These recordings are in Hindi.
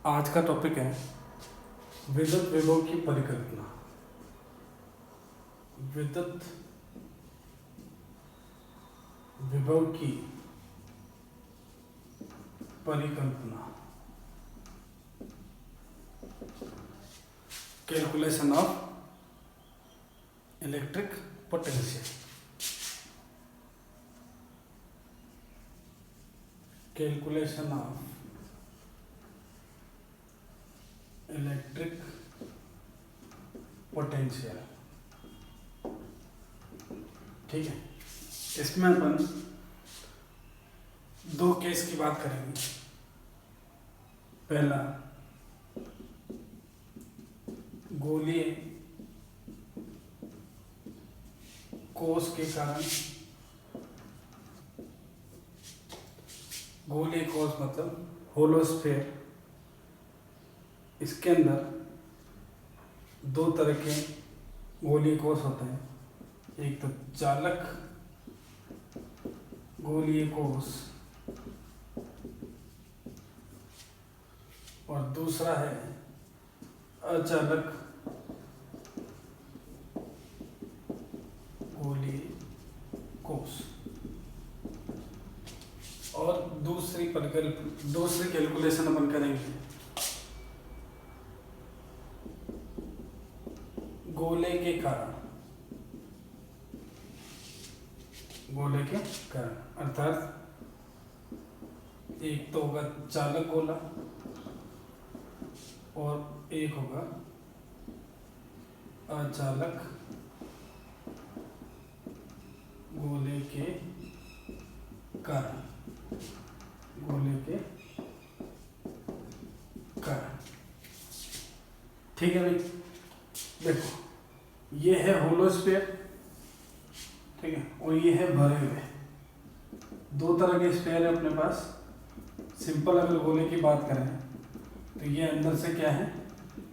आज का टॉपिक है विद्युत विभव की परिकल्पना। विद्युत विभव की परिकल्पना, calculation of electric potential. Calculation of electric potential. ठीक है, इसमें अपन दो केस की बात करेंगे। पहला, गोलीय कोष के कारण, गोलीय कोष मतलब होलोस्फीयर, इसके अंदर दो तरह के गोलीय कोष होते हैं। एक तो चालक गोलीय कोष और दूसरा है अचालक गोलीय कोष। और दूसरी कैलकुलेशन अपन करेंगे गोले के कारण, गोले के कारण अर्थात एक तो होगा चालक गोला और एक होगा अचालक गोले के कारण, गोले के कारण। ठीक है भाई, देखो ये है होलोस्फीयर, ठीक है, और ये है भरे हुए। दो तरह के स्फीयर है अपने पास। सिंपल अगर गोले की बात करें तो ये अंदर से क्या है,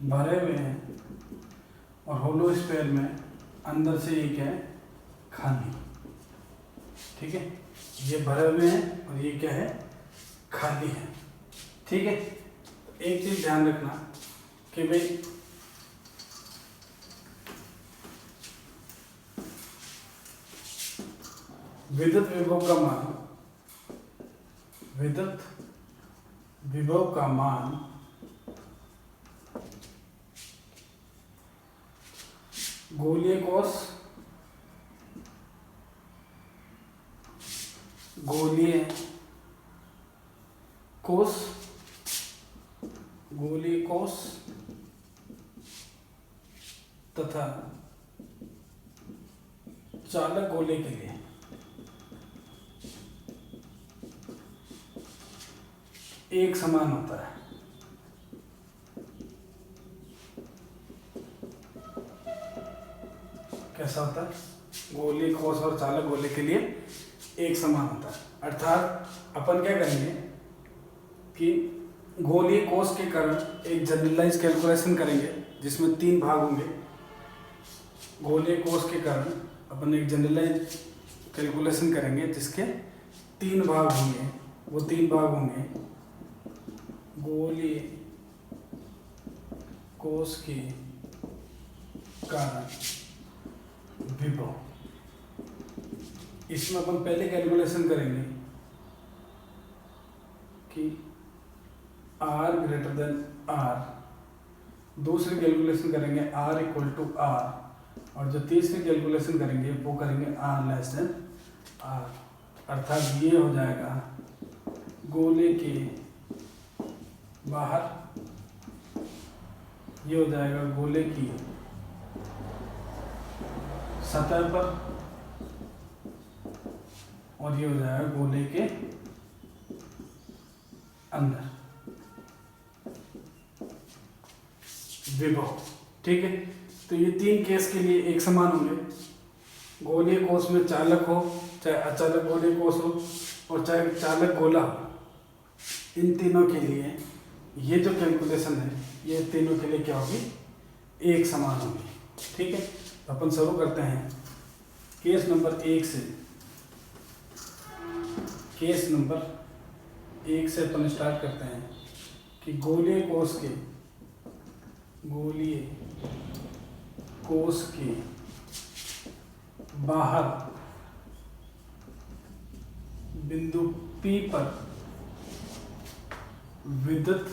भरे हुए हैं, और होलोस्फीयर में अंदर से ये क्या है, खाली। ठीक है, ये भरे हुए हैं और ये क्या है, खाली है। ठीक है, एक चीज ध्यान रखना कि भाई विद्युत विभव का मान, विद्युत विभव का मान गोलीय कोष, गोलीय कोष, गोलीय कोष तथा चालक गोले के लिए एक समान होता है। कैसा होता है, गोलीय कोष और चालक गोले के लिए एक समान होता है। अर्थात अपन क्या करेंगे कि गोलीय कोष के कारण एक जनरलाइज कैलकुलेशन करेंगे जिसमें 3 भाग होंगे। गोलीय कोष के कारण अपन एक जनरलाइज कैलकुलेशन करेंगे जिसके 3 भाग होंगे। वो 3 भाग होंगे गोलीय कोष के कारण विभव। इसमें अपन पहले कैलकुलेशन करेंगे कि R ग्रेटर देन R, दूसरी कैलकुलेशन करेंगे R इक्वल टू R, और जो तीसरी कैलकुलेशन करेंगे वो करेंगे R लेस देन R। अर्थात ये हो जाएगा गोले के बाहर, ये हो जाएगा गोले की सतह पर, और ये हो जाएगा गोले के अंदर विभव। ठीक है, तो ये 3 केस के लिए एक समान होंगे। गोलीय कोष में चालक हो, चाहे अचालक गोलीय कोष हो, और चाहे चालक गोला हो, इन तीनों के लिए ये जो कैलकुलेशन है ये तीनों के लिए क्या होगी, एक समान होगी। ठीक है, तो अपन शुरू करते हैं केस नंबर 1 से। केस नंबर 1 से अपन स्टार्ट करते हैं कि गोलीय कोश के बाहर बिंदु P पर विद्युत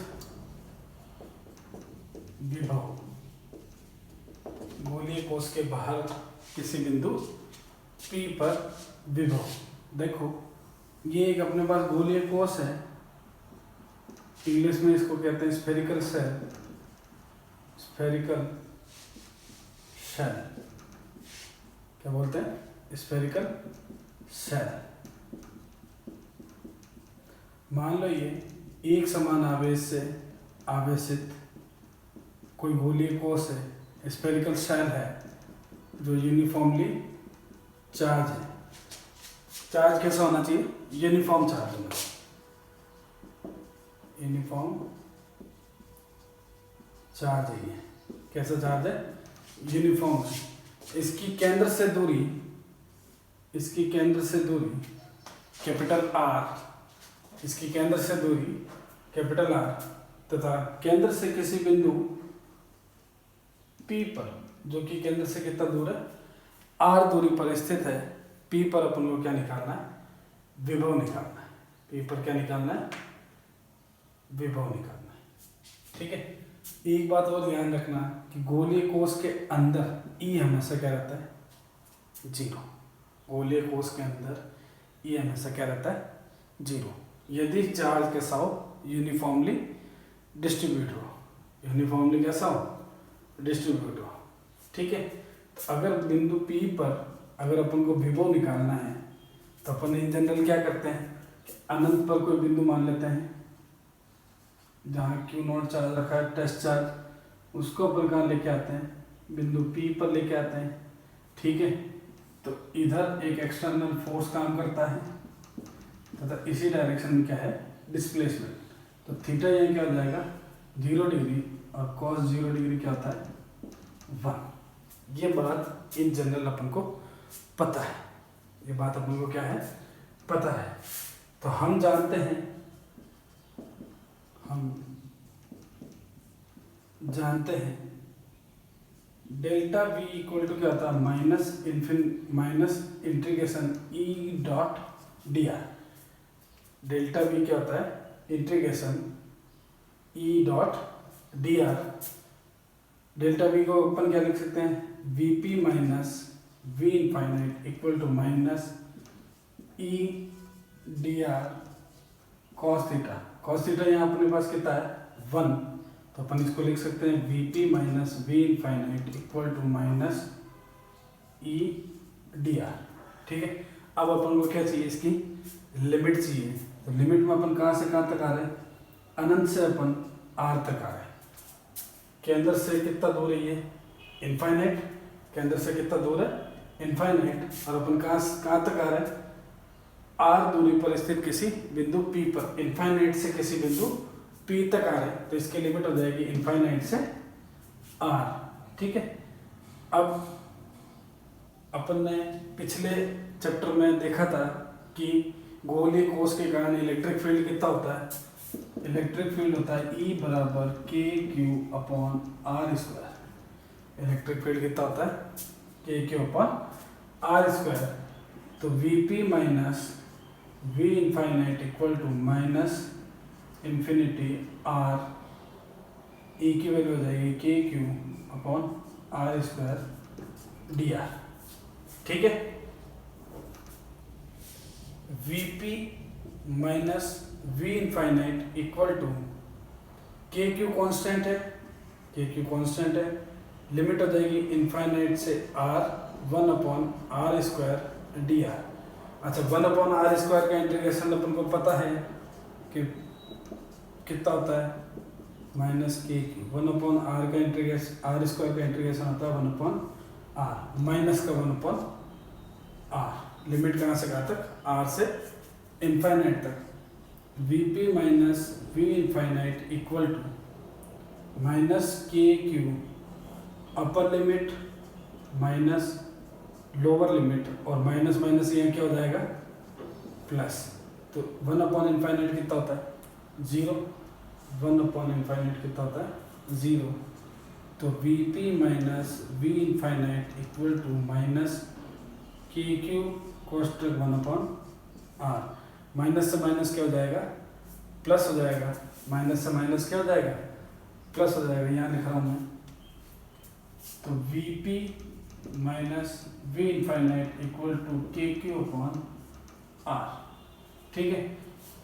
विभव, गोलीय कोश के बाहर किसी बिंदु P पर विभव। देखो ये एक अपने पास गोलीय कोश है, इंग्लिश में इसको कहते हैं स्फेरिकल शेल, स्फेरिकल शेल क्या बोलते हैं, स्फेरिकल शेल। मान लो ये एक समान आवेश से आवेशित कोई गोलीय कोश है, स्फेरिकल शेल है जो यूनिफॉर्मली चार्ज है। चार्ज कैसा होना चाहिए, यूनिफॉर्म चार्ज होना चाहिए, यूनिफॉर्म चार्ज है ये। कैसा चार्ज है, यूनिफॉर्म। इसकी केंद्र से दूरी कैपिटल R, इसकी केंद्र से दूरी कैपिटल R तथा केंद्र से किसी बिंदु P पर, जो कि केंद्र से कितना दूर है, R दूरी पर स्थित है, P पर अपन को क्या निकालना है, विभव निकालना है। P पर क्या निकालना है, विभव निकालना है। ठीक है, एक बात और ध्यान रखना कि गोलीय कोश के अंदर E हमेशा क्या रहता है, 0। गोलीय कोश के अंदर E हमेशा क्या रहता है, 0। यदि चार्ज कैसा हो, यूनिफॉर्मली डिस्ट्रीब्यूट हो, यूनिफॉर्मली कैसा हो, डिस्ट्रीब्यूट हो। ठीक है, तो अगर बिंदु P पर अगर अपन को विभव निकालना है तो अपन इन जनरल क्या करते हैं, अनंत पर कोई बिंदु मान लेते हैं जहाँ Q0 चार्ज रखा है, टेस्ट चार्ज, उसको अपन कहाँ लेके आते हैं, बिंदु P पर लेके आते हैं। ठीक है, तो इधर एक एक्सटर्नल फोर्स काम करता है तथा इसी डायरेक्शन में क्या है, डिस्प्लेसमेंट। तो थीटा यहाँ क्या हो जाएगा, 0 डिग्री, और cos 0 डिग्री क्या होता है, 1। ये बात इन जनरल अपन को पता है, ये बात अपन को क्या है, पता है। तो हम जानते हैं डेल्टा V इक्वल टू क्या होता है, minus integration E dot dr। Delta V क्या होता है, integration E dot dr। Delta V को अपन क्या लिख सकते हैं, Vp minus V infinite equal to minus E dr cos theta. cos theta यहाँ अपने पास कितना है, 1, तो अपन इसको लिख सकते हैं Vp minus V infinite equal to minus E dr। ठीक है, अब अपन को क्या चाहिए, इसकी लिमिट चाहिए। तो लिमिट में अपन कहाँ से कहाँ तक आ रहे हैं, अनंत से अपन R तक आ रहे हैं। केंद्र से कितना दूर है ये, इनफाइनाइट, केंद्र से कितना दूर है, इनफाइनाइट, और अपन कहाँ तक आ रहे हैं, R दूरी पर स्थित किसी बिंदु P पर, इनफाइनाइट से किसी बिंदु P तक आ रहे हैं। तो इसकी लिमिट हो जाएगी इनफाइनाइट से R। ठीक है, अब अपन ने पिछले चैप्टर में देखा था कि गोलीय कोश के कारण इलेक्ट्रिक फील्ड कितना होता है, इलेक्ट्रिक फील्ड होता है E बराबर KQ/R²। इलेक्ट्रिक फील्ड कितना होता है, KQ/R²। तो Vp minus V infinite equal to minus infinity R, E की वैल्यू हो जाएगी KQ/R²dr। ठीक है, Vp minus V infinite equal to KQ constant है, KQ कांस्टेंट है, लिमिट हो जाएगी इनफाइनाइट से R, 1/R²dr। अच्छा, 1/R² का इंटीग्रेशन अपन को पता है कि कितना होता है, माइनस KQ। 1/R का इंटीग्रेशन, R² का इंटीग्रेशन होता है 1/R, माइनस का 1/R। लिमिट कहाँ से कहाँ तक, R से इनफाइनाइट तक। Vp minus V infinite equal to minus KQ upper limit minus lower limit, और माइनस माइनस यहाँ क्या हो जाएगा, प्लस। तो 1/इनफाइनाइट कितना होता है, 0। 1 अपॉन इनफाइनाइट कितना होता है 0। तो V P minus V infinite equal to minus K Q कोष्टक 1 अपॉन आर। माइनस से माइनस क्या हो जाएगा प्लस हो जाएगा, माइनस से माइनस क्या हो जाएगा प्लस हो जाएगा, यहाँ लिख रहा हूँ मैं। तो V P minus V infinite equal to K Q upon R. ठीक है,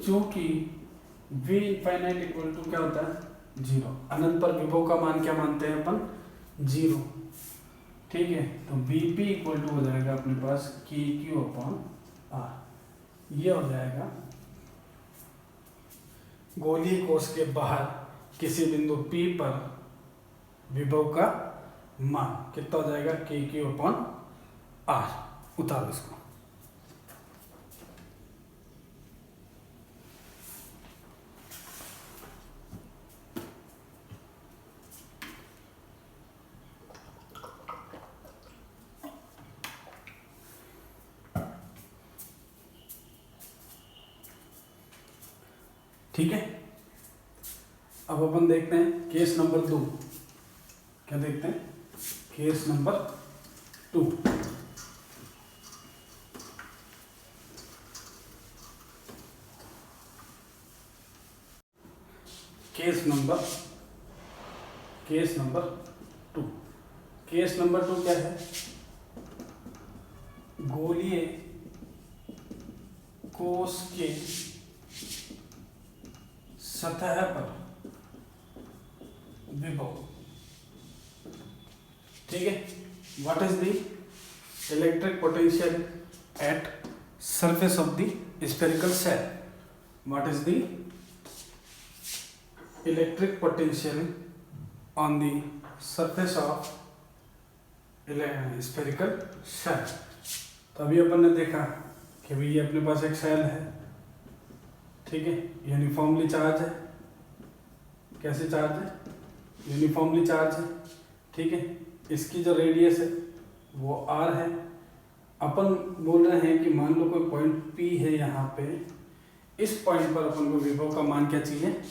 क्योंकि वी इनफाइनाइट इक्वल टू क्या होता है 0। अनंत पर विभव का मान क्या मानते हैं अपन 0। ठीक है, तो वी पी इक्वल टू हो जाएगा अपने पास के क्यू अपॉन आर। ये हो जाएगा गोलीय कोश के बाहर किसी बिंदु P पर विभव का मान कितना हो जाएगा के क्यू अपॉन आर। उतारो इसको। ठीक है, अब अपन देखते हैं केस नंबर 2। क्या देखते हैं case number 2। Case number 2। Case number 2 क्या है, गोलीय कोश के सतह पर विभव। ठीक है, what is the electric potential at surface of the spherical shell. What is the electric potential on the surface of spherical shell. तो अभी अपन ने देखा कि भाई ये अपने पास एक शेल है। ठीक है, यूनिफॉर्मली चार्ज है। कैसे चार्ज है, यूनिफॉर्मली चार्ज है। ठीक है, इसकी जो रेडियस है वो r है। अपन बोल रहे हैं कि मान लो कोई पॉइंट P है यहाँ पे, इस पॉइंट पर अपन को विभव का मान क्या चाहिए,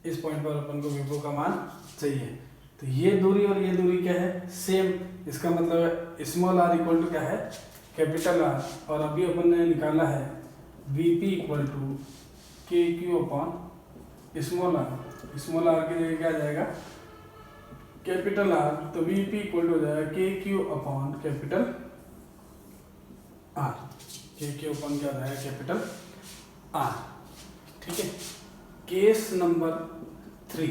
इस पॉइंट पर अपन को विभव का मान चाहिए। तो ये दूरी और ये दूरी क्या है सेम, इसका मतलब स्मॉल r इक्वल टू क्या है कैपिटल R। और अभी अपन ने निकाला है Vp equal to K Q upon small r। Small r की जगह क्या आ जाएगा कैपिटल R। तो Vp इक्वल टू हो जाएगा के क्यू अपॉन कैपिटल R। के क्यू अपॉन क्या हो जाएगा कैपिटल R। ठीक है, केस नंबर 3।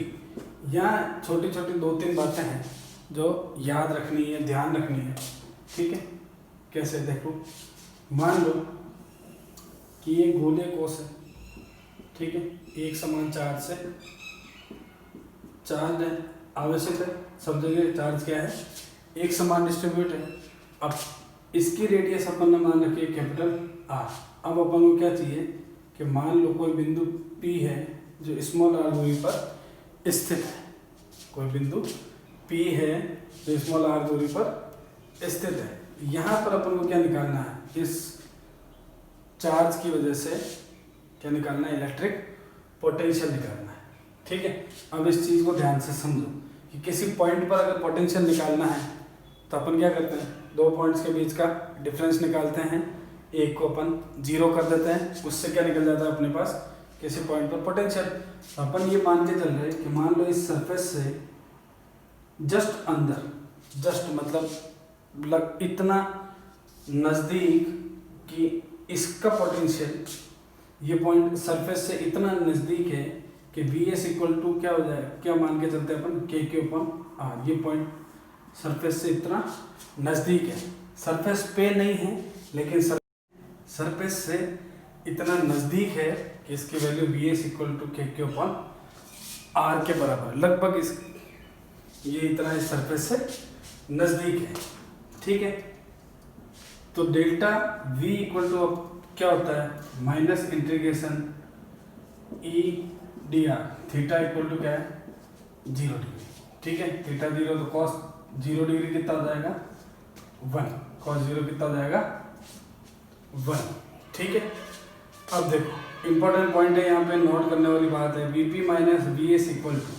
यहाँ छोटी छोटी 2-3 बातें हैं जो याद रखनी है, ध्यान रखनी है। ठीक है, कैसे देखो, मान लो कि ये गोलीय कोश है। ठीक है, एक समान चार्ज से चार्ज है, आवश्यक है सब जगह चार्ज क्या है एक समान डिस्ट्रीब्यूट है। अब इसकी रेडियस अपन ने मान रखी है कैपिटल R। अब अपन को क्या चाहिए कि मान लो कोई बिंदु P है जो स्मॉल r दूरी पर स्थित है। कोई बिंदु P है जो स्मॉल r दूरी पर स्थित है। यहाँ पर अपन को क्या निकालना है, इस चार्ज की वजह से क्या निकालना है, इलेक्ट्रिक पोटेंशियल निकालना है। ठीक है, अब इस चीज़ को ध्यान से समझो कि किसी पॉइंट पर अगर पोटेंशियल निकालना है तो अपन क्या करते हैं, 2 पॉइंट्स के बीच का डिफरेंस निकालते हैं। एक को अपन 0 कर देते हैं, उससे क्या निकल जाता है अपने पास किसी पॉइंट पर पोटेंशियल। तो अपन ये मान के चल रहे हैं कि मान लो इस सरफेस से जस्ट अंदर, जस्ट मतलब इतना नज़दीक कि इसका पोटेंशियल, ये पॉइंट सरफेस से इतना नज़दीक है कि वी एस इक्वल टू क्या हो जाए, क्या मान के चलते हैं अपन के क्यू अपॉन आर। ये पॉइंट सरफेस से इतना नज़दीक है, सरफेस पे नहीं है लेकिन सरफेस से इतना नज़दीक है कि इसकी value V S equal to K Q upon R के बराबर, लगभग इस ये इतना इस सरफेस से नज़दीक है। ठीक है, तो डेल्टा V इक्वल टू अब क्या होता है minus integration E D R. Theta equal to क्या है 0 डिग्री। ठीक है, थीटा 0 तो कॉस 0 डिग्री कितना हो जाएगा 1, कॉस 0 कितना हो जाएगा 1। ठीक है, अब देखो इंपॉर्टेंट पॉइंट है यहाँ पे, नोट करने वाली बात है, Vp minus Vs equal to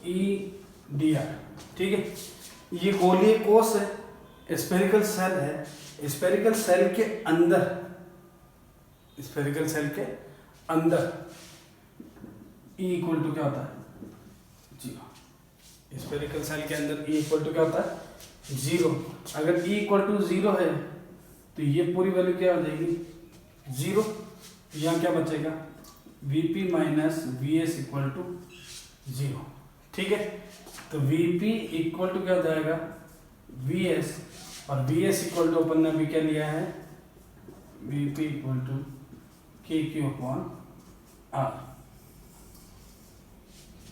EDR। ठीक है, ये गोलीय कोष है, स्फेरिकल सेल है, स्फेरिकल सेल के अंदर, स्फेरिकल सेल के अंदर E इक्वल टू क्या होता है, 0। स्फेरिकल सेल के अंदर E इक्वल टू क्या होता है, 0। अगर E इक्वल टू 0 है तो ये पूरी वैल्यू क्या हो जाएगी, 0। यहाँ क्या बचेगा, Vp minus Vs equal to 0। ठीक है, तो Vp इक्वल टू क्या हो जाएगा, Vs, और Vs इक्वल टू अपन ने अभी क्या लिया है, Vp equal to KQ upon R।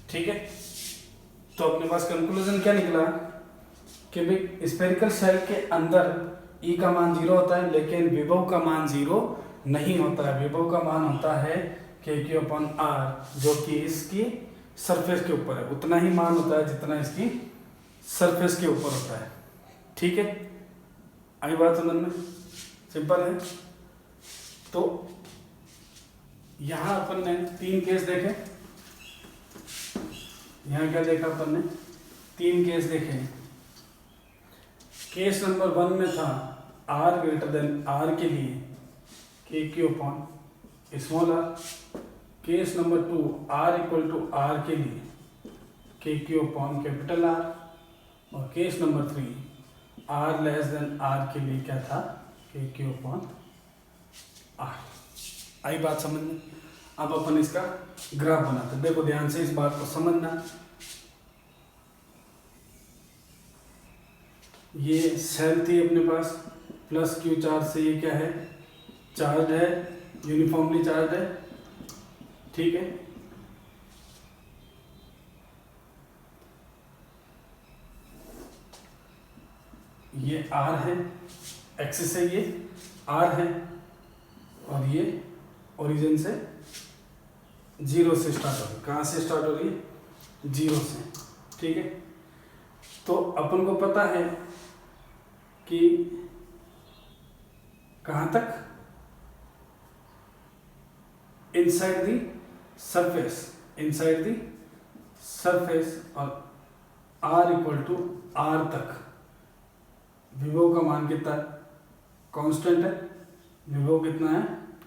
ठीक है, तो अपने पास कंक्लूजन क्या निकला कि भाई स्फेरिकल सेल के अंदर E का मान 0 होता है, लेकिन विभव का मान 0 नहीं होता है। विभव का मान होता है KQ अपॉन R, जो कि इसकी सरफेस के ऊपर है, उतना ही मान होता है जितना इसकी सरफेस के ऊपर होता है। ठीक है, आई बात समझ में, सिंपल है। तो यहाँ अपन ने 3 केस देखे, यहाँ क्या देखा अपन ने, 3 केस देखे। केस नंबर 1 में था R ग्रेटर देन R के लिए KQ upon small r। Case number 2 R equal to R के लिए KQ अपॉन कैपिटल R। और case number 3 R less than R के लिए क्या था, KQ अपॉन R। आई बात समझ में। अब अपन इसका ग्राफ बनाते हैं। देखो ध्यान से इस बात को समझना, ये सेल थी अपने पास, प्लस Q चार्ज से ये क्या है, चार्ज है, यूनिफॉर्मली चार्ज है। ठीक है, ये R है, एक्सिस है, ये R है, और ये ओरिजिन से 0 से स्टार्ट हो रही है। कहाँ से स्टार्ट हो रही है, 0 से। ठीक है, तो अपन को पता है कि कहाँ तक, inside the surface, inside the surface, और R इक्वल टू R तक विभव का मान कितना है, कांस्टेंट है। विभव कितना है,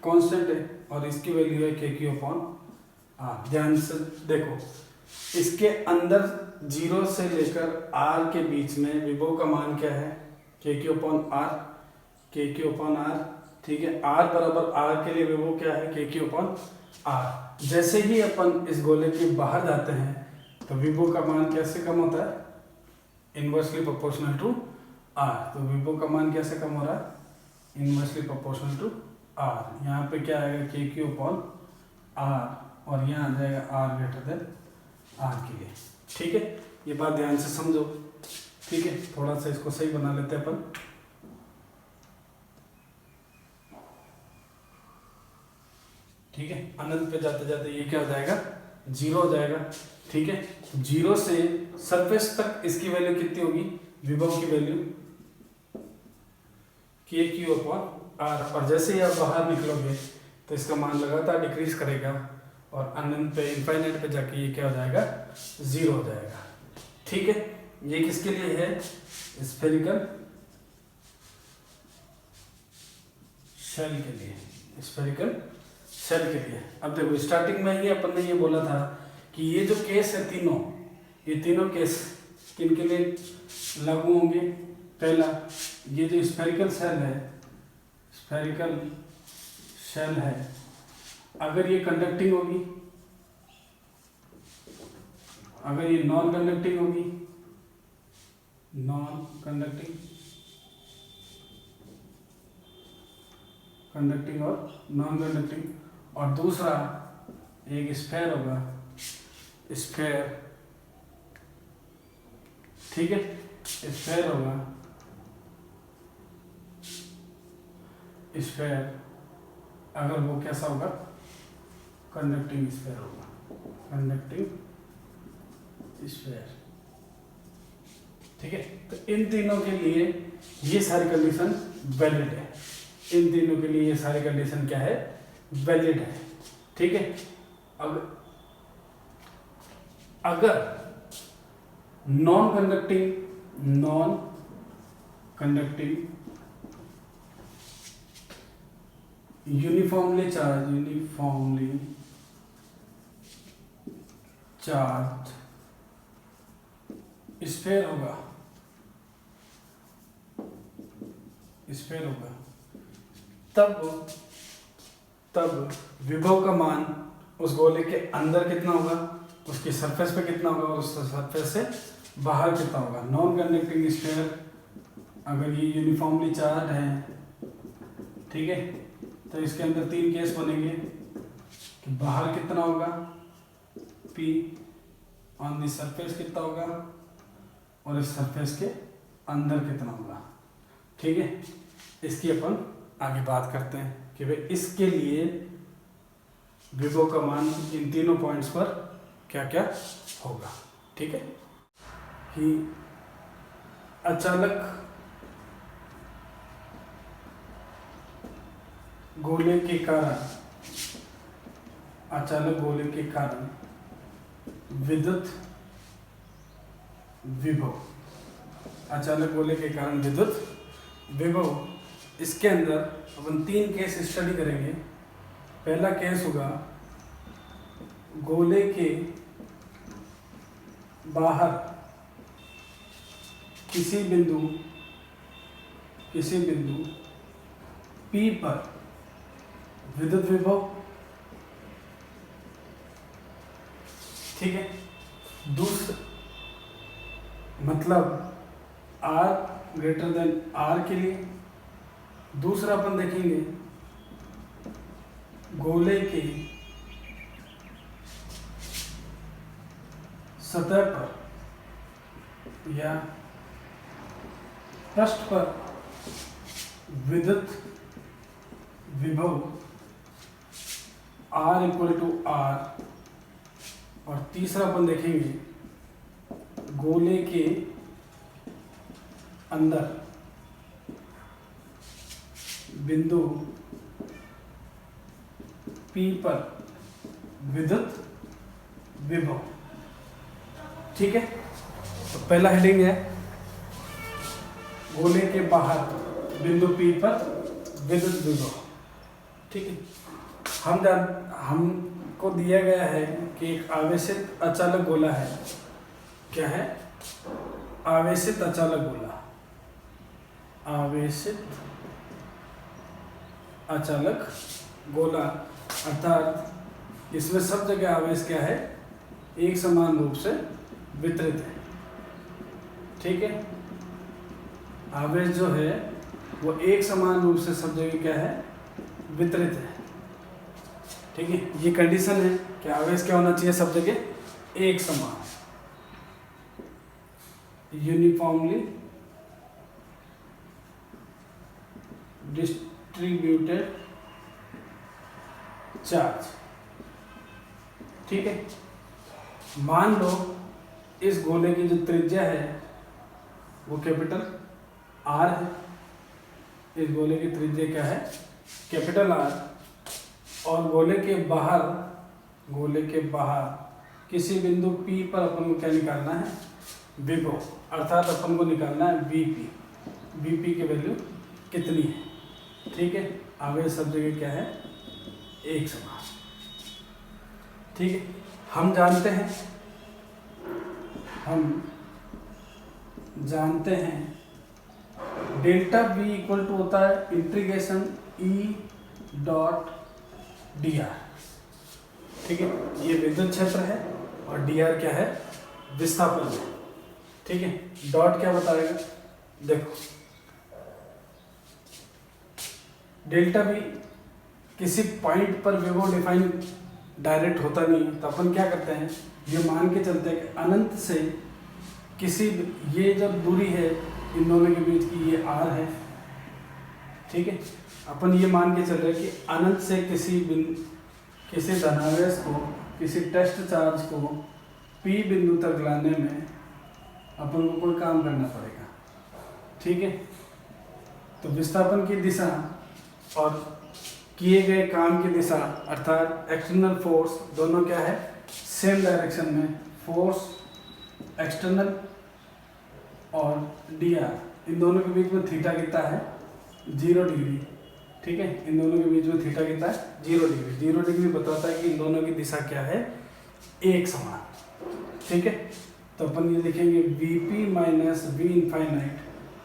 कांस्टेंट है, और इसकी वैल्यू है KQ अपॉन R। ध्यान से देखो, इसके अंदर 0 से लेकर R के बीच में विभव का मान क्या है, KQ upon R, KQ upon R। ठीक है, R बराबर R के लिए विभव क्या है, KQ अपॉन R। जैसे ही अपन इस गोले के बाहर जाते हैं तो विभव का मान कैसे कम होता है, इनवर्सली प्रोपोर्शनल टू R। तो विभव का मान कैसे कम हो रहा है, इनवर्सली प्रोपोर्शनल टू R। यहाँ पे क्या आएगा, KQ अपॉन R, और यहाँ आ जाएगा R ग्रेटर देन R के लिए। ठीक है, ये बात ध्यान से समझो। ठीक है, थोड़ा सा इसको सही बना लेते हैं अपन। ठीक है, अनंत पे जाते जाते ये क्या हो जाएगा, 0 हो जाएगा। ठीक है, 0 से सरफेस तक इसकी वैल्यू कितनी होगी, विभव की वैल्यू KQ अपॉन R। और जैसे ही आप बाहर निकलोगे तो इसका मान लगातार डिक्रीज करेगा, और अनंत पे, इनफाइनाइट पे जाके ये क्या हो जाएगा, 0 हो जाएगा। ठीक है, ये किसके लिए है, स्फेरिकल शेल के लिए, स्फेरिकल शेल के लिए। अब देखो स्टार्टिंग में ही अपन ने ये बोला था कि ये जो केस है तीनों, ये तीनों केस किन के लिए लागू होंगे। पहला, ये जो स्फेरिकल शेल है, स्फेरिकल शेल है, अगर ये कंडक्टिंग होगी, अगर ये नॉन कंडक्टिंग होगी, नॉन कंडक्टिंग, कंडक्टिंग और नॉन कंडक्टिंग, और दूसरा एक स्फेयर होगा, स्फेयर। ठीक है, स्फेयर होगा, स्फेयर, अगर वो कैसा होगा, कंडक्टिंग स्फेयर होगा, कंडक्टिंग स्फेयर। ठीक है, तो इन तीनों के लिए ये सारी कंडीशन वैलिड है, इन तीनों के लिए ये सारी कंडीशन क्या है, वैलिड है। ठीक है, अगर non conducting uniformly charge sphere होगा तब विभव का मान उस गोले के अंदर कितना होगा, उसकी सरफेस पे कितना होगा और उस सरफेस से बाहर कितना होगा। नॉन कंडक्टिंग स्फीयर अगर ये यूनिफॉर्मली चार्ज है, ठीक है, तो इसके अंदर 3 केस बनेंगे कि बाहर कितना होगा P, ऑन द सरफेस कितना होगा और इस सरफेस के अंदर कितना होगा। ठीक है, इसकी अपन आगे बात करते हैं कि भाई इसके लिए विभव का मान इन तीनों पॉइंट्स पर क्या क्या होगा। ठीक है, कि अचानक गोले के कारण विद्युत विभव इसके अंदर अपन 3 केस स्टडी करेंगे। पहला केस होगा गोले के बाहर किसी बिंदु P पर विद्युत विभव। ठीक है, दूसरा मतलब R ग्रेटर देन R के लिए। दूसरा अपन देखेंगे गोले के सतह पर या पृष्ठ पर विद्युत विभव R इक्वल टू R। और तीसरा अपन देखेंगे गोले के अंदर बिंदु P पर विद्युत विभव। ठीक है, तो पहला हेडिंग है गोले के बाहर बिंदु P पर विद्युत विभव। ठीक है, हमको दिया गया है कि एक आवेशित अचालक गोला है। क्या है? आवेशित अचालक गोला। अचालक गोला अर्थात इसमें सब जगह आवेश क्या है, एक समान रूप से वितरित है। ठीक है, आवेश जो है वो एक समान रूप से सब जगह क्या है, वितरित है। ठीक है, ये कंडीशन है कि आवेश क्या होना चाहिए, सब जगह एक समान, यूनिफॉर्मली डिस्ट्रीब्यूटेड चार्ज। ठीक है, मान लो इस गोले की जो त्रिज्या है वो कैपिटल R है। इस गोले की त्रिज्या क्या है, कैपिटल R। और गोले के बाहर किसी बिंदु P पर अपन को क्या निकालना है, विभव, अर्थात अपन को निकालना है Vp की वैल्यू कितनी है। ठीक है, आवेश सब जगह क्या है, एक समान। ठीक है, हम जानते हैं डेल्टा V इक्वल टू होता है इंटीग्रेशन E डॉट dr। ठीक है, ये विद्युत क्षेत्र है और dr क्या है, विस्थापन है। ठीक है, डॉट क्या बताएगा, देखो डेल्टा V किसी पॉइंट पर विभव डिफाइन डायरेक्ट होता नहीं है, तो अपन क्या करते हैं, ये मान के चलते हैं कि अनंत से किसी, ये जब दूरी है इन दोनों के बीच की, ये r है। ठीक है, अपन ये मान के चल रहे हैं कि अनंत से किसी धनावेश को, किसी टेस्ट चार्ज को P बिंदु तक लाने में अपन को कोई काम करना पड़ेगा। ठीक है, तो विस्थापन की दिशा और किए गए काम की दिशा अर्थात एक्सटर्नल फोर्स दोनों क्या है, सेम डायरेक्शन में, फोर्स एक्सटर्नल और dr इन दोनों के बीच में थीटा कितना है 0 डिग्री, ठीक है, इन दोनों के बीच में थीटा कितना है 0 डिग्री। 0 डिग्री बताता है कि इन दोनों की दिशा क्या है, एक समान, ठीक है। तो अपन ये लिखेंगे Vp माइनस वी इनफाइनाइट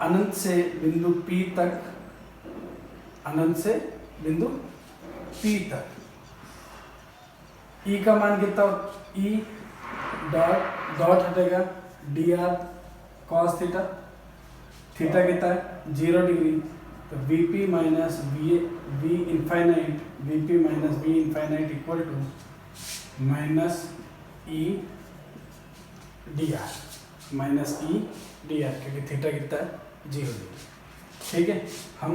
अनंत से बिंदु P तक, अनंत से बिंदु P तक, E का मान कितना, E डॉट डॉट हटेगा dr cos थीटा, थीटा कितना है 0 डिग्री, तो Vp minus V infinite, Vp minus V infinite equal to minus E dr, minus E dr, क्योंकि थीटा कितना है 0 डिग्री, ठीक है। हम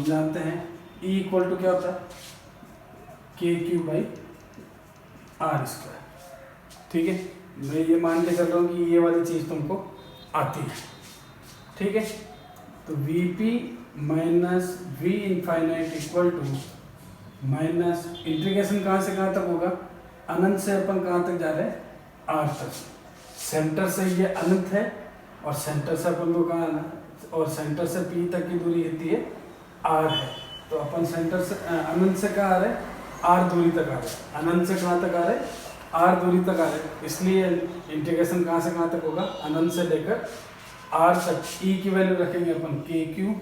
जानते हैं E इक्वल टू क्या होता है KQ बाई आर स्क्वायर, ठीक है। मैं ये मान के चल रहा हूँ कि ये वाली चीज़ तुमको आती है, ठीक है। तो Vp minus V infinite equal to minus integration कहाँ से कहाँ तक होगा, अनंत से अपन कहाँ तक जा रहे हैं, आर तक। सेंटर से ये अनंत है और सेंटर से अपन को कहाँ आना, और सेंटर से P तक की दूरी कितनी है, आर है। तो अपन सेंटर से अनंत से कहाँ आ रहे हैं, आर दूरी तक आ रहे हैं, अनंत से कहाँ तक आ रहे हैं, आर दूरी तक आ रहे हैं, इसलिए इंटीग्रेशन कहाँ से कहाँ तक होगा, अनंत से लेकर आर तक। E की वैल्यू रखेंगे अपन KQ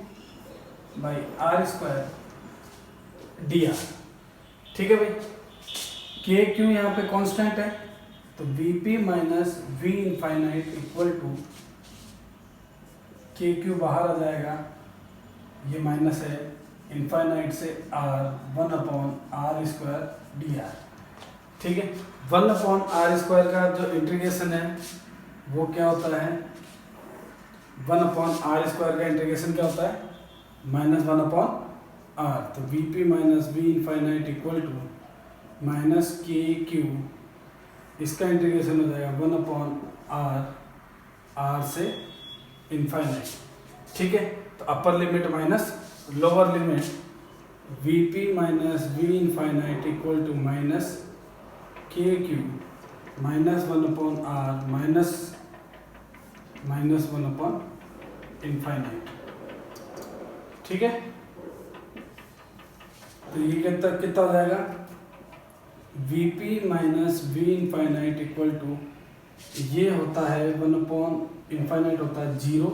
by R square dr, ठीक है भाई। KQ यहाँ पे कांस्टेंट है, तो Vp minus V infinite equal to KQ बाहर आ जाएगा, ये माइनस है, इनफाइनाइट से r 1/r स्क्वायर dr, ठीक है। 1/r स्क्वायर का जो इंटीग्रेशन है वो क्या होता है, 1/r स्क्वायर का इंटीग्रेशन क्या होता है, -1/r। तो Vp minus V infinite equal to minus KQ, इसका इंटीग्रेशन हो जाएगा 1/r, r से इनफाइनाइट, ठीक है। तो upper limit minus lower limit, Vp minus V infinite equal to minus KQ minus 1/r minus 1/इनफाइनाइट, ठीक है। तो ये कितना हो जाएगा, Vp minus V infinite equal to, ये होता है 1/इनफाइनाइट होता है 0,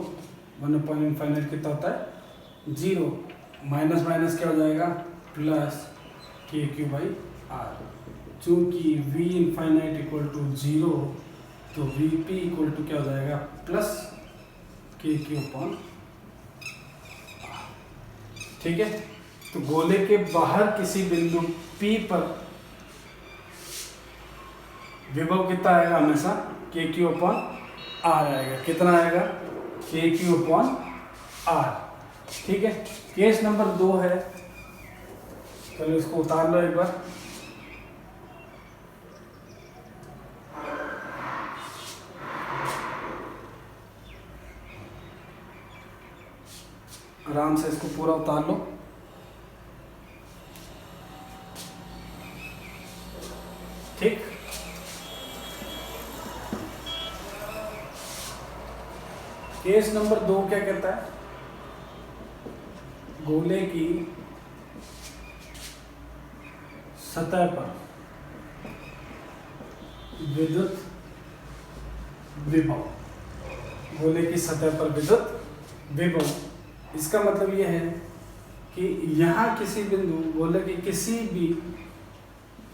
1/इनफाइनाइट कितना होता है 0, माइनस माइनस क्या हो जाएगा प्लस KQ बाई आर। चूँकि वी इनफाइनाइट इक्वल टू 0, तो Vp इक्वल टू क्या हो जाएगा प्लस KQ अपॉन, ठीक है। तो गोले के बाहर किसी बिंदु P पर विभव कितना आएगा, हमेशा KQ अपॉन R आएगा। कितना आएगा, KQ अपॉन R, ठीक है। केस नंबर 2 है, चलो इसको उतार लो एक बार। आराम से इसको पूरा उतार लो, ठीक। केस नंबर 2 क्या कहता है, गोले की सतह पर विद्युत विभव, गोले की सतह पर विद्युत विभव, इसका मतलब यह है कि यहाँ किसी बिंदु, गोले के किसी भी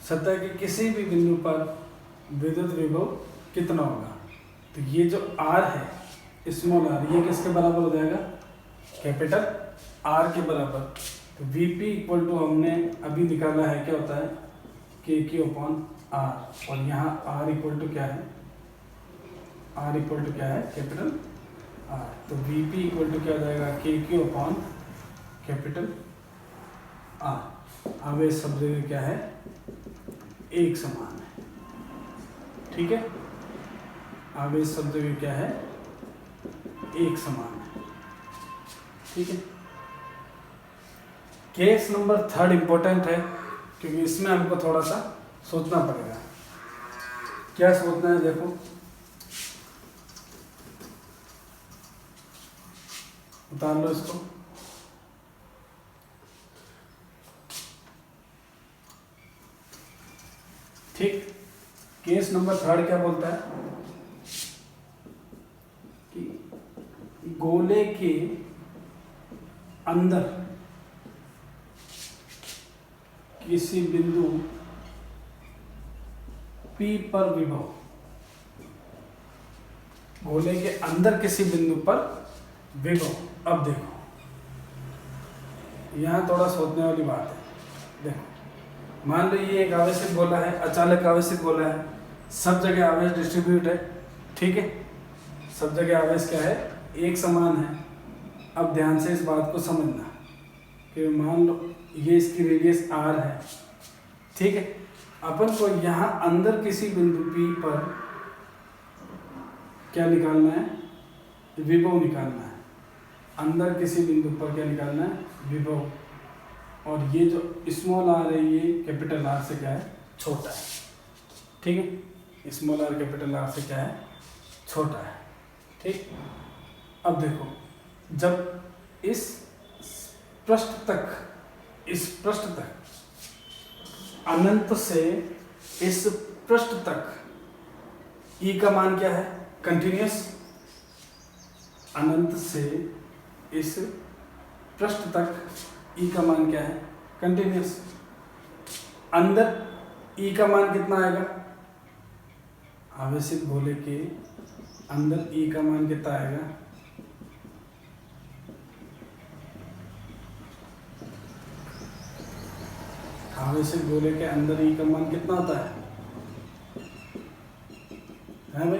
सतह के किसी भी बिंदु पर विद्युत विभव कितना होगा। तो ये जो R है स्मॉल r, ये किसके बराबर हो जाएगा, कैपिटल R के बराबर। तो Vp इक्वल टू हमने अभी निकाला है, क्या होता है KQ अपॉन R, और यहाँ R इक्वल टू क्या है, R इक्वल टू क्या है कैपिटल R। तो Vp इक्वल टू क्या हो जाएगा KQ अपॉन कैपिटल R। आवेश सब जगह क्या है, एक समान है, ठीक है। आवेश सब जगह क्या है, एक समान है, ठीक है। केस नंबर 3 इंपॉर्टेंट है क्योंकि इसमें हमको थोड़ा सा सोचना पड़ेगा। क्या सोचना है देखो, उतार लो इसको। ठीक, केस नंबर 3 क्या बोलता है कि गोले के अंदर किसी बिंदु P पर विभव, गोले के अंदर किसी बिंदु पर विभव। अब देखो यहाँ थोड़ा सोचने वाली बात है। देखो मान लो ये एक आवेशित गोला है, अचालक आवेशित गोला है, सब जगह आवेश डिस्ट्रीब्यूट है, ठीक है, सब जगह आवेश क्या है, एक समान है। अब ध्यान से इस बात को समझना कि मान लो ये इसकी रेडियस r है, ठीक है, अपन को यहाँ अंदर किसी बिंदु P पर क्या निकालना है, विभव निकालना है। अंदर किसी बिंदु पर क्या निकालना है, विभव। और ये जो स्मॉल r है ये कैपिटल R से क्या है, छोटा है, ठीक है, स्मॉल r कैपिटल R से क्या है, छोटा है, ठीक। अब देखो जब इस पृष्ठ तक अनंत से इस पृष्ठ तक E का मान क्या है, कंटिन्यूअस। अनंत से इस पृष्ठ तक E का मान क्या है, कंटिन्यूअस। अंदर E का मान कितना आएगा, आवेशित गोले के अंदर E का मान कितना आएगा, आवेशित गोले के अंदर E का मान कितना होता है भाई,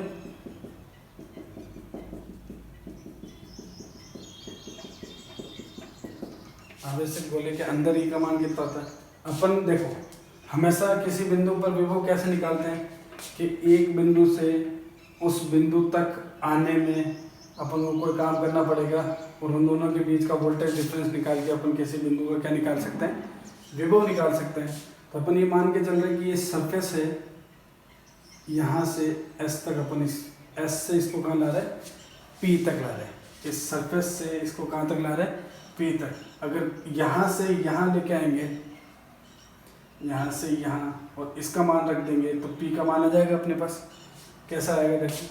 आवेशित गोले के अंदर E का मान कितना होता है। अपन देखो हमेशा किसी बिंदु पर विभव कैसे निकालते हैं कि एक बिंदु से उस बिंदु तक आने में अपन को कोई काम करना पड़ेगा और उन दोनों के बीच का वोल्टेज डिफरेंस निकाल के अपन किसी बिंदु का क्या निकाल सकते हैं, विभव निकाल सकते हैं। तो अपन ये मान के चल रहे हैं कि ये सरफेस है, यहाँ से S तक अपन इस S से इसको कहाँ ला रहे हैं, P तक ला रहे हैं। इस सरफेस से इसको कहाँ तक ला रहे हैं, P तक। अगर यहाँ से यहाँ लेके आएंगे, यहाँ से यहाँ, और इसका मान रख देंगे तो P का मान आ जाएगा अपने पास। कैसा आएगा देखिए,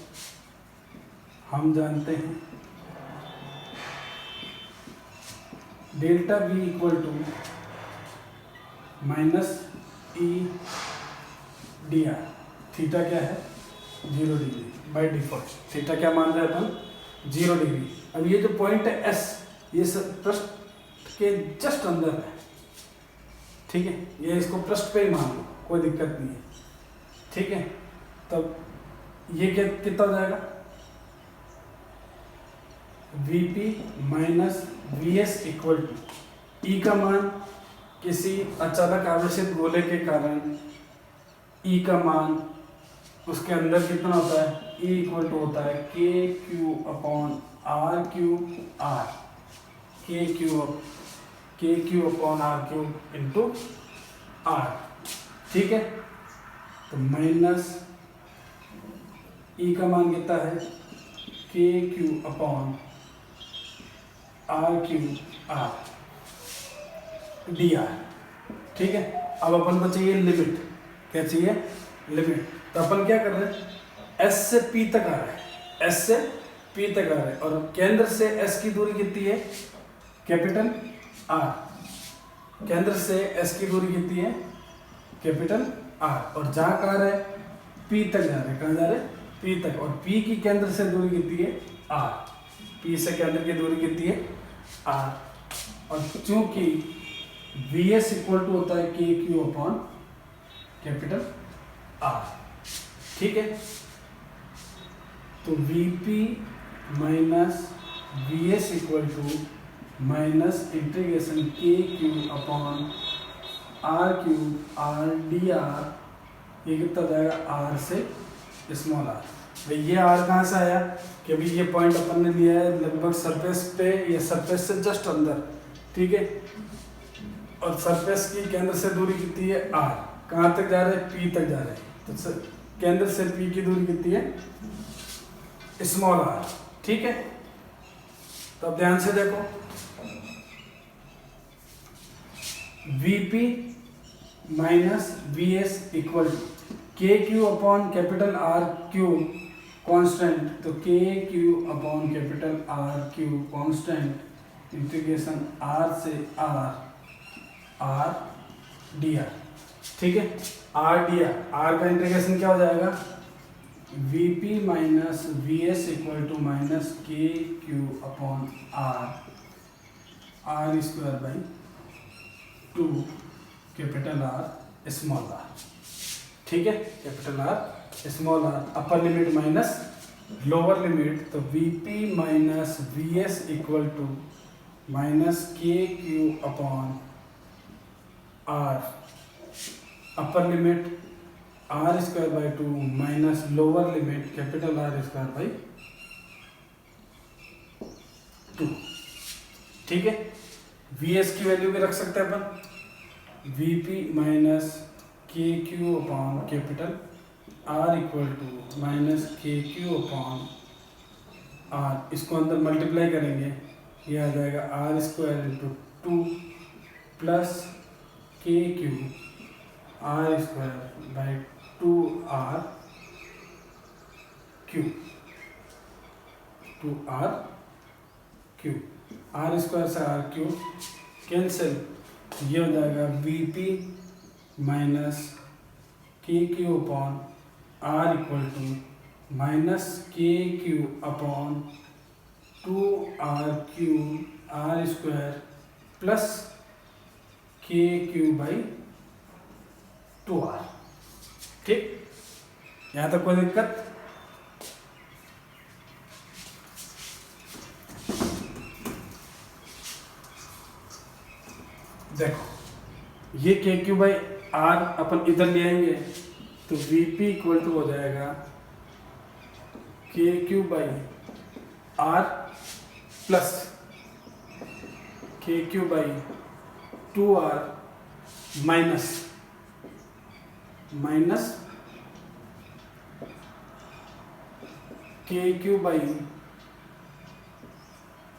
हम जानते हैं delta V equal to minus E D R. Theta क्या है, 0 डिग्री बाई डिफॉल्ट। थीटा क्या मान रहे हैं अपन, 0 डिग्री। अब ये जो पॉइंट है S, ये पृष्ठ के जस्ट अंदर है, ठीक है, ये इसको पृष्ठ पे ही मान लो, कोई दिक्कत नहीं है, ठीक है। तब ये कितना हो जाएगा, Vp minus Vs equal to E का मान किसी अचानक आवेशित गोले के कारण E का मान उसके अंदर कितना होता है, E इक्वल टू होता है KQ upon R cube R, KQ upon R cube into R, ठीक है। तो माइनस E का मान कितना है, KQ upon R cube R dr, ठीक है। अब अपन को चाहिए लिमिट, क्या चाहिए, लिमिट। तो अपन क्या कर रहे हैं, S से P तक आ रहे हैं, S से P तक आ रहे हैं, और केंद्र से S की दूरी कितनी है, कैपिटल R। केंद्र से S की दूरी कितनी है, कैपिटल R, और जहाँ कहाँ रहे, P तक जा रहे हैं, कहाँ जा रहे हैं, P तक। और P की केंद्र से दूरी कितनी है, R। P से केंद्र की दूरी कितनी है, R। और चूंकि Vs इक्वल टू होता है KQ अपॉन कैपिटल R, ठीक है। तो Vp minus Vs equal to minus integration KQ upon R cube R dr, ये कितना जाएगा, R से स्मॉल r। भाई ये R कहाँ से आया कि अभी ये पॉइंट अपन ने लिया है लगभग सरफेस पे या सरफेस से जस्ट अंदर, ठीक है। और सरफेस की केंद्र से दूरी कितनी है r, कहाँ तक जा रहे हैं, p तक जा रहे हैं, तो केंद्र से p की दूरी कितनी है, स्मॉल r। ठीक है, तो अब ध्यान से देखो, VP minus VS equal to K Q upon capital R cube constant, तो K Q upon capital R cube constant integration R से R dr। ठीक है, R dr, R का इंटीग्रेशन क्या हो जाएगा, VP minus VS equal to minus K Q upon R square by 2 capital R small r। ठीक है, capital R small r, upper limit minus lower limit, तो VP minus VS equal to minus K Q upon R, upper limit R square by 2 minus lower limit capital R square by 2। ठीक है, VS की वैल्यू भी रख सकते हैं अपन, VP minus K Q upon capital R equal to minus K Q upon R, इसको अंदर मल्टीप्लाई करेंगे, ये आ जाएगा R square into 2 plus K Q R square by 2R Q, 2R Q, R square से R क्यू कैंसिल, ये हो जाएगा VP minus K Q upon R equal to minus K Q upon 2R Q R square plus K Q by 2R। ठीक, यहाँ तक कोई दिक्कत, देखो ये के क्यू बाई आर अपन इधर ले आएंगे, तो VP इक्वल टू हो जाएगा के Q by are plus K Q by 2R minus K Q by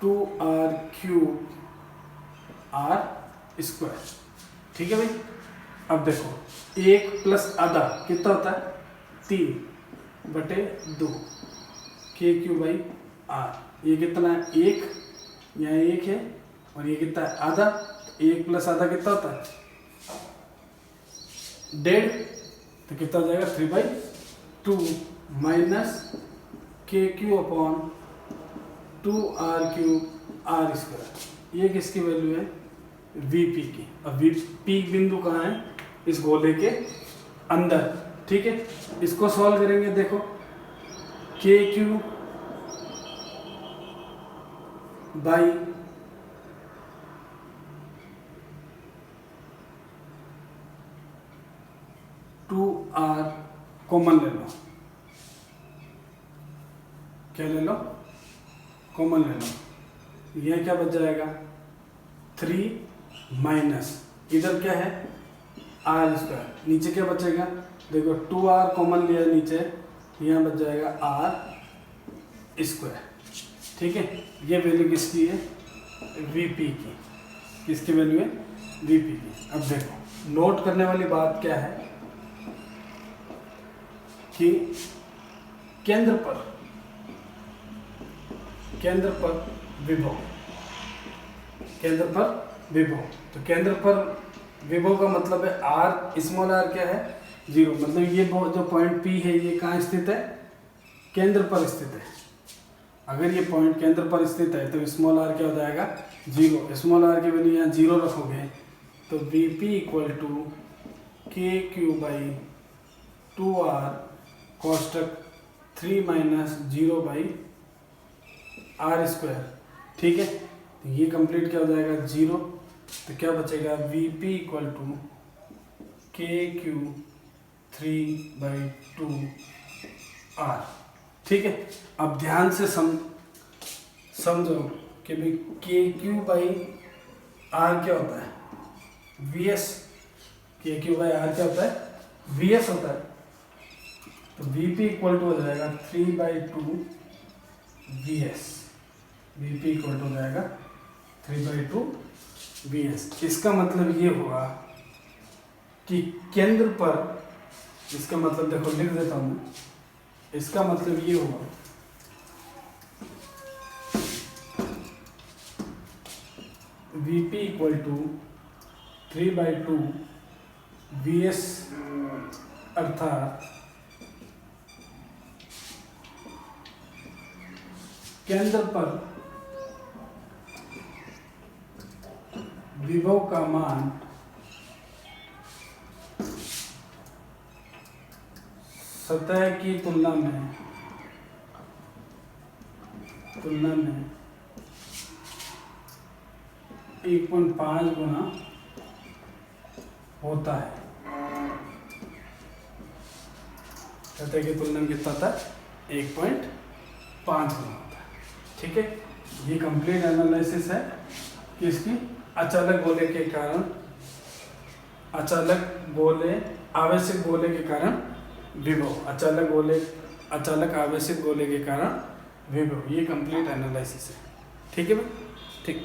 2R cube R square. ठीक है भाई, अब देखो 1 प्लस आधा कितना होता है, 3/2 के क्यू बाई आर, ये कितना है 1, यहाँ 1 है और ये कितना है आधा, 1 प्लस आधा कितना होता है 1.5, तो कितना हो जाएगा 3/2 minus K Q upon 2R cube R square, ये किसकी वैल्यू है VP की। अब VP बिंदु कहाँ है, इस गोले के अंदर। ठीक है, इसको सॉल्व करेंगे, देखो के क्यू बाई 2R कॉमन ले लो, क्या ले लो, कॉमन ले लो, यह क्या बच जाएगा 3 माइनस इधर क्या है R स्क्वायर, नीचे क्या बचेगा, देखो 2R कॉमन लिया नीचे, यहाँ बच जाएगा R स्क्वायर। ठीक है, ये वैल्यू किसकी है VP की, किसकी वैल्यू है VP की। अब देखो नोट करने वाली बात क्या है कि केंद्र पर विभव, केंद्र पर विभव, तो केंद्र पर विभव का मतलब है R, स्मॉल r क्या है 0, मतलब ये जो पॉइंट P है ये कहाँ स्थित है, केंद्र पर स्थित है। अगर ये पॉइंट केंद्र पर स्थित है तो स्मॉल r क्या हो जाएगा 0, स्मॉल r की वैल्यू यहाँ 0 रखोगे तो VP equal to K Q by 2R कोष्टक 3 minus 0 by R square. ठीक है, तो ये कंप्लीट क्या हो जाएगा 0, तो क्या बचेगा VP equal to K Q 3/2 R। ठीक है, अब ध्यान से समझो कि भाई के क्यू बाई आर क्या होता है, वी एस के क्यू बाई आर क्या होता है वी एस होता है, तो वी पी इक्वल टू हो जाएगा 3/2 V S, V P equal to हो जाएगा 3/2 वी एस। इसका मतलब ये हुआ कि केंद्र पर, इसका मतलब देखो लिख देता हूँ मैं, इसका मतलब ये हुआ V P equal to 3/2 V S, अर्थात केंद्र पर विभव का मान सतह की तुलना में 1.5 गुना होता है। सतह की तुलना में कितना होता है 1.5 गुना होता है। ठीक है, ये कंप्लीट एनालिसिस है कि इसकी अचालक गोले के कारण, आवेशित गोले के कारण विभव, अचालक आवेशित गोले के कारण विभव, ये कंप्लीट एनालिसिस है। ठीक है भाई, ठीक।